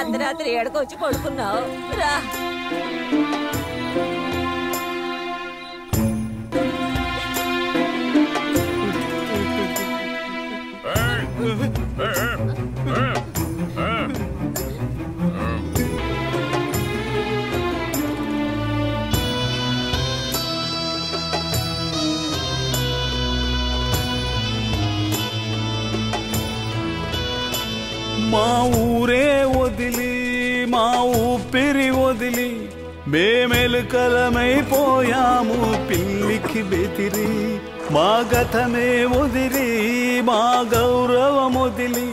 అర్ధరాత్రి ఏడకొచ్చి పడుకున్నావు రా. మా ఊరే వదిలి మా ఊపిరి వదిలి మేమెలుకలమైపోయాము పిల్లికి బెదిరి. మా గతమే వదిలి మా గౌరవం వదిలి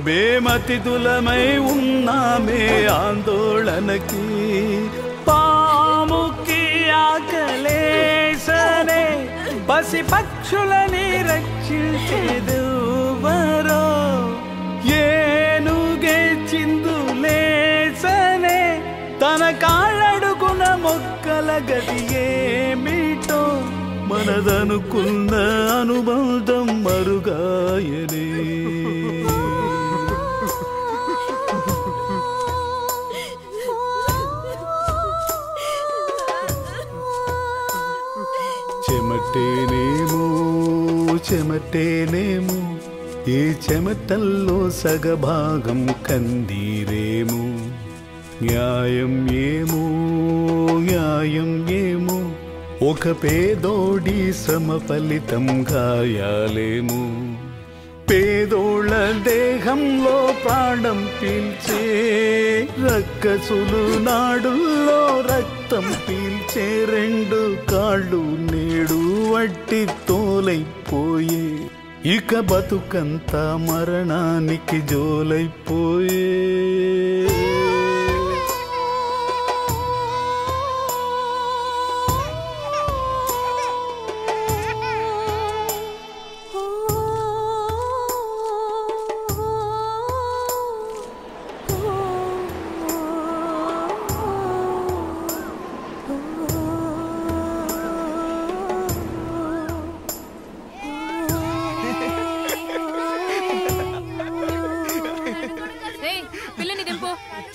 మేమతిథులమై ఉన్నామే ఆందోళనకి. పాముకి ఆకలేసనే పసి పక్షులని రక్షించేదెవ్వరో, ఏనుగే చిందులేసనే తన కాళ్ళడుగున మొక్కల గది ఏమిటో, మనదనుకున్న అనుబంధం మరుగాయనే. చెమటేనేమో చెమటేనేమో ఈ చెమటల్లో సగభాగం కందీరేమో. న్యాయం ఏమో న్యాయం ఏమో ఒక పేదోడి శ్రమ ఫలితం గాయాలేమో. పేదోళ్ళ దేహంలో ప్రాణం పీల్చే రక్కసులు నాడుల్లో రక్తం పీల్చే రెండు కాళ్ళు నేడు వట్టి తోలైపోయే. ఇక బతుకంతా మరణానికి జోలైపోయే.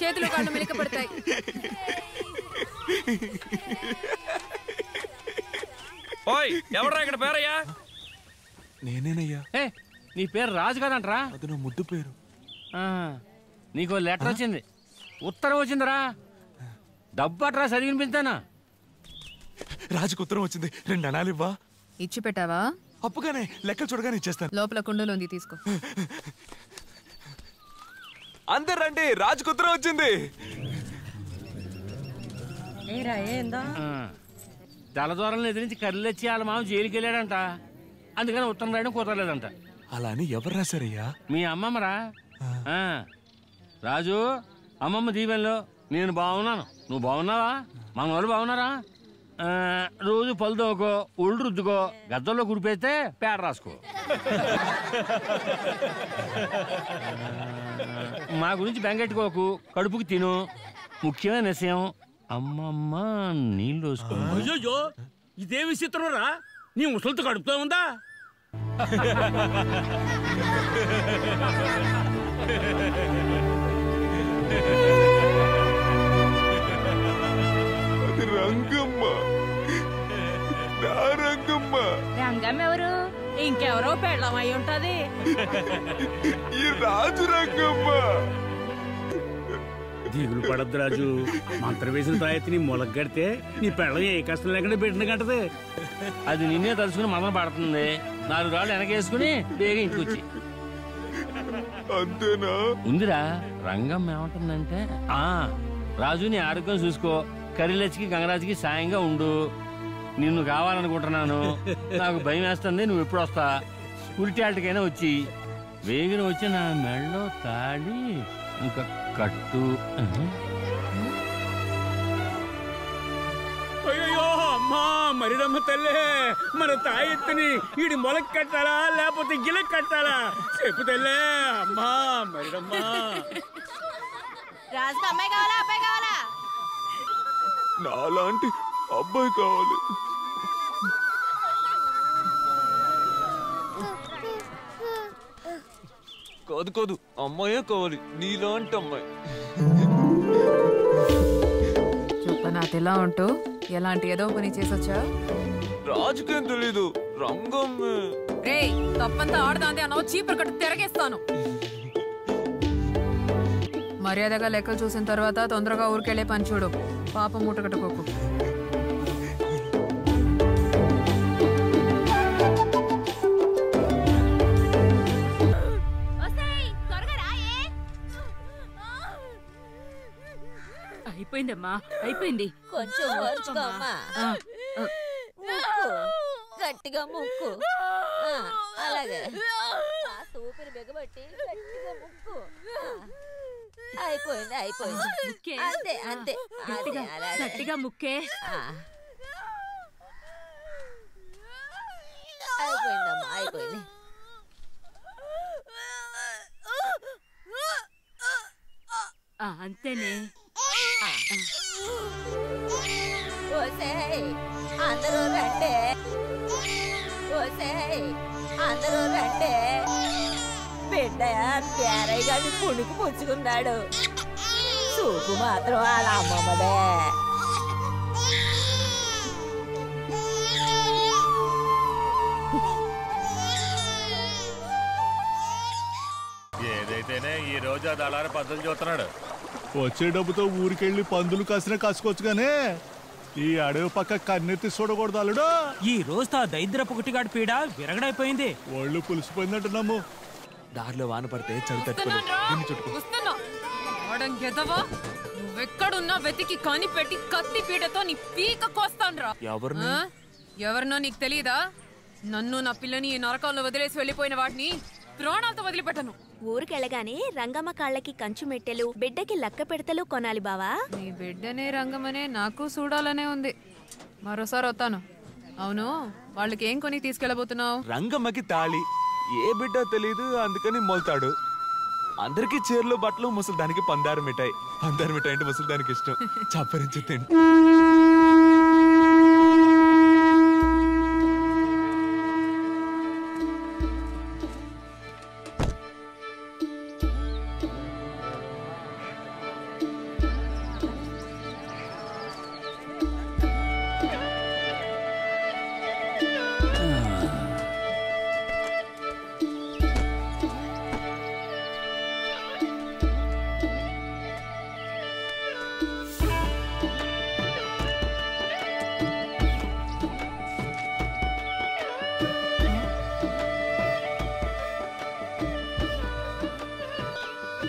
చేతులు కాళ్ళు మెలిక పడతాయి. ఎవడ్రా ఇక్కడ పేరయ్యా? నేనేనయ్యా. నీ పేరు రాజు కదంట్రా? అది నా ముద్దు పేరు. నీకు లెటర్ వచ్చింది, ఉత్తరం వచ్చిందిరా. డబ్బు అట్రా చదివినిపించానా? రాజుకు ఉత్తరం వచ్చింది, 2 అణాలు ఇవ్వా? ఇచ్చి పెట్టావా? అప్పుగానే లెక్కలు చూడగానే ఇచ్చేస్తాను. లోపల కుండలో ఉంది, తీసుకో. అందరు రండి, రాజుకు ఉత్తరం వచ్చింది. జలదూరంలో ఎదిరించి కర్రెచ్చి వాళ్ళ మామ జైలుకి వెళ్ళాడంట. అందుకని ఉత్తరం రాయడం కుదరలేదంట. అలా అని ఎవరు రాశారయ్యా? మీ అమ్మమ్మరా. రాజు, అమ్మమ్మ దీవెనలో నేను బాగున్నాను, నువ్వు బాగున్నావా? మన వాళ్ళు బాగున్నారా? రోజు పళ్ళు తోకో, ఒళ్ళు రుద్దుకో, గద్దల్లో కుడిపేస్తే పేడ రాసుకో. మా గురించి బెంగెట్టుకోకు, కడుపుకి తిను. ముఖ్యమైన విషయం, అమ్మమ్మ నీళ్ళు వేసుకో. అయ్యో, ఇదే విచిత్రం రా, నీ ముసలితో కడుపుతో ఉందా? అది రంగమ్మ, నా రంగమ్మ. రంగమ్మ ఎవరు? ఇంకెవరో పెళ్ళమై ఉంటది. ఈ రాజు రంగమ్మ. దిగులు పడద్దు రాజు, మంత్ర వేసిన తాయెత్తి నీ మొలగడితే నీ పెళ్ళం ఏ కష్టం లేకుండా పెట్టిన కట్టది. అది నిన్నే తలుచుకుని మదన పడుతుంది. 4 రాళ్ళు వెనకేసుకుని బేగ ఇంటికి వచ్చి. అంతేనా? ఉందిరా, రంగం ఏమంటుందంటే రాజుని ఆరోగ్యం చూసుకో, కరిలచ్చికి గంగరాజుకి సాయంగా ఉండు, నిన్ను కావాలనుకుంటున్నాను, నాకు భయం వేస్తుంది, నువ్వు ఎప్పుడు వస్తా, స్కూల్టాటికైనా వచ్చి వేగిన వచ్చి నా మెడలో తాడి ఇంకా కట్టు. అయ్యో అమ్మా మరిడమ్మ తల్లే, మన తాయెత్తుని ఈడి మొలక కట్టాలా లేకపోతే గిలక్ కట్టాలా చెప్పు తల్లే. అమ్మా మరిడమ్మ. రాజుకి అమ్మాయి కావాలా అబ్బాయి కావాలా? నాలాంటి అబ్బాయి కావాలి. కాదు కాదు, అమ్మాయే కావాలి, నీలాంటి అమ్మాయి. నాతో ఎలా ఉంటూ ఎలాంటి ఏదో పని చేసొచ్చా? రాజుకేం తెలీదు, రంగం. రేయ్, తప్పంతా ఆడదాంది అన్నావు, చీపురు కట్టు తిరగేస్తాను. మర్యాదగా లెక్కలు చూసిన తర్వాత తొందరగా ఊరికెళ్ళే పని చూడు, పాప మూట కట్టుకోకు. అయిపోయిందమ్మా, అయిపోయింది. కొంచెం ఓర్చుకోమ్మా. గట్టిగా ముక్కు. అలాగే ఊపిరి బిగబట్టి గట్టిగా ముక్కు. అయిపోయింది అయిపోయింది. అంతే అంతే, గట్టిగా ముక్కే. అయిపోయిందమ్మా అయిపోయింది. అంతేనే. అందరూ రండే, అందరూ రండే. బిడ్డ పేరయ్య గారి పుణికి పుచ్చుకున్నాడు, చూపు మాత్రం వాళ్ళ అమ్మమ్మదే. ఏదైతేనే ఈ రోజు ఆ దళారి పద్ధతులు చూస్తున్నాడు. వచ్చే డబ్బుతో ఊరికెళ్ళి పందులు కాసినా కాసుకోవచ్చు గానే ఈ అడవి పక్క కన్నెత్తి చూడకూడదు అల్లుడు. ఈ రోజు ఆ దైద్రపు ఒకటిగాడి పీడ విరగడైపోయింది. ఒళ్ళు పులిసిపోయిందంటున్నాము. దారిలో వాన పడితే చలి నువ్వెక్కడున్నా వెతికి కనిపెట్టి కత్తి పీటతో నీ పీక కోస్తాన్రా. ఎవరినో నీకు తెలీదా? నన్ను నా పిల్లని ఈ నరకాల్లో వదిలేసి వెళ్ళిపోయిన వాటిని ప్రాణాలతో వదిలిపెట్టను. ఊరికెళ్ళగానే రంగమ్మ కాళ్ళకి కంచు మెట్టెలు, బిడ్డకి లక్క పెడతలు కొనాలి బావా. నీ బిడ్డనే రంగమనే నాకు చూడాలనే ఉంది. మరోసారి వస్తాను. అవును, వాళ్ళకి ఏం కొని తీసుకెళ్ళబోతున్నావు? రంగమ్మకి తాళి, ఏ బిడ్డ తెలీదు, అందుకని మొల్తాడు. అందరికి చీరలు బట్టలు, ముసలిదానికి పందారు మిఠాయి. పందారు మిఠాయి అంటే ముసలిదానికి ఇష్టం, చప్పరించి తిండి.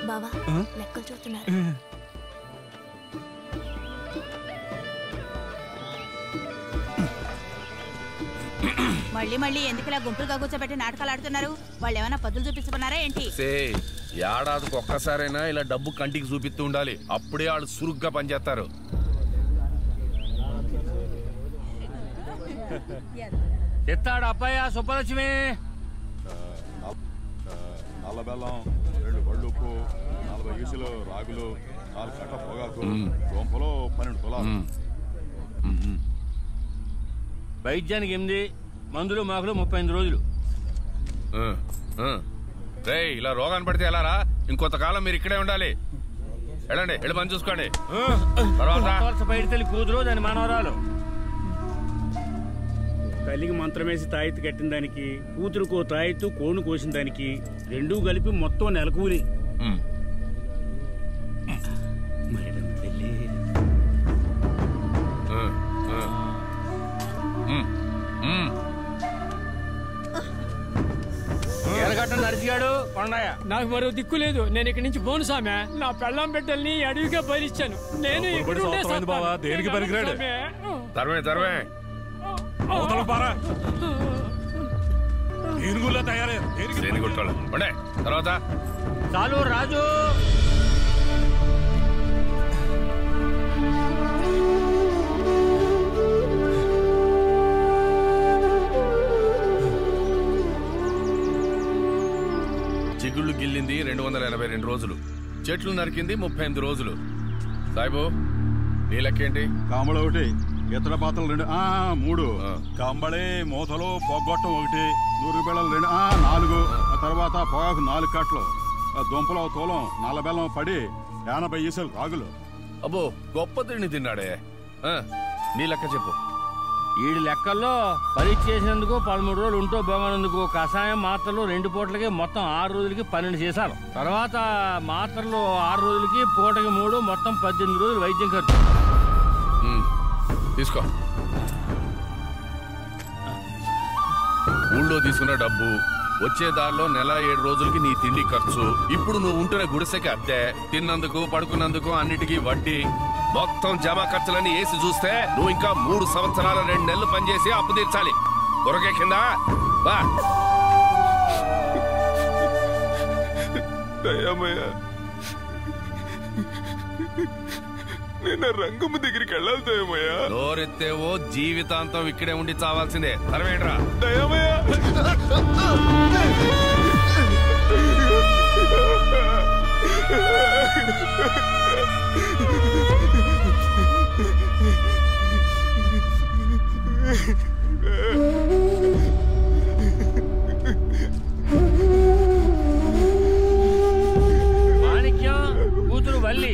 బావా లెక్కలు చూస్తున్నారు. మళ్ళీ మళ్ళీ ఎందుకులా గుంపులుగా కూర్చోబెట్టి నాటకాలు ఆడుతున్నారు? వాళ్ళు ఏమైనా పదులు చూపించుకున్నారా ఏంటి? ఏడాదికి ఒక్కసారైనా ఇలా డబ్బు కంటికి చూపిస్తూ ఉండాలి, అప్పుడే వాళ్ళు సురుగ్గా పనిచేస్తారు. ఎత్తాడు అబ్బాయి సుబ్బలక్ష్మి. నల్ల బెల్లం, 2 బళ్ళుప్పు, 40 ఈసులు రాగులు, 4 కట్ట పొగాకు, సోంపలో 12 తులాలు. వైద్యానికి 8, మందులు మాకులు 35 రోజులు. ఇలా రోగాన్ని పడితే ఎలారా? ఇంకొంతకాలం మీరు ఇక్కడే ఉండాలి. వెళ్ళండి, వెళ్ళి పని చూసుకోండి. తర్వాత బయట తల్లి కూతురు, దాని మనవరాలు. తల్లికి మంత్రం వేసి తాయెత్తు కట్టిన దానికి, కూతురుకో తాయెత్తు, కోను కోసిన దానికి 2 కలిపి మొత్తం నెలకూలి. కట్ట నరిసిగాడు కొండయ్య. నాకు మరో దిక్కు లేదు. నేను ఇక్కడి నుంచి పోను సామె. నా పెళ్ళాం బిడ్డల్ని అడవిగా భరించాను. నేను దేనికి పనికిరాడు. తర్వే తర్వాత చాలు రాజు. చిగుళ్ళు గిల్లింది 282 రోజులు, చెట్లు నరికింది 38 రోజులు. సాయిబు నీ లెక్కేంటి? కాంబళ ఒకటి, ఇతర పాత్రలు 2, 3, కంబళి మూతలు పొగ్గొట్టం 1, 100 బిళ్ళలు 2, 4, ఆ తర్వాత పొగాకు 4 కట్టలు, దుంపలో తూలం, నల్ల బెల్లం పడి 80 ఈసలు రాగులు. అబ్బో గొప్ప తిండి తిన్నాడే. నీ లెక్క చెప్పు. ఈడి లెక్కల్లో పరీక్ష చేసినందుకు 13 రోజులు ఉంటూ బొమ్మనందుకు కషాయం మాత్రలు 2 పూటలకి మొత్తం 6 రోజులకి 12 చేశారు. తర్వాత మాత్రలు 6 రోజులకి, పూటకి 3, మొత్తం 18 రోజులు వైద్యం ఖర్చు. తీసుకో. ఊళ్ళో తీసుకున్న డబ్బు, వచ్చే దారిలో నెల 7 రోజులకి నీ తిండి ఖర్చు, ఇప్పుడు నువ్వు ఉంటున్న గుడిసెకి అద్దె, తిన్నందుకు పడుకున్నందుకు అన్నిటికీ వడ్డీ, మొత్తం జమా ఖర్చులన్నీ వేసి చూస్తే నువ్వు ఇంకా 3 సంవత్సరాల 2 నెలలు పనిచేసి అప్పు తీర్చాలి. దొరకే కింద బా. నేను రంగమ్మ దగ్గరికి వెళ్ళాలి దయమయ్యా. నోరెత్తేవో జీవితాంతం ఇక్కడే ఉండి చావాల్సిందే. తరవేంట్రా దయమయ్యా. మాణిక్యం కూతురు వల్లి.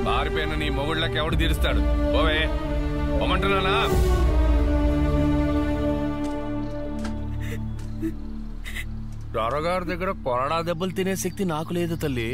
పారిపోయిన నీ మొగుళ్ళకి ఎవడు తీరుస్తాడు? ఓవే పొమ్మంటున్నానా? దొరగారి దగ్గర కొరడా దెబ్బలు తినే శక్తి నాకు లేదు తల్లి.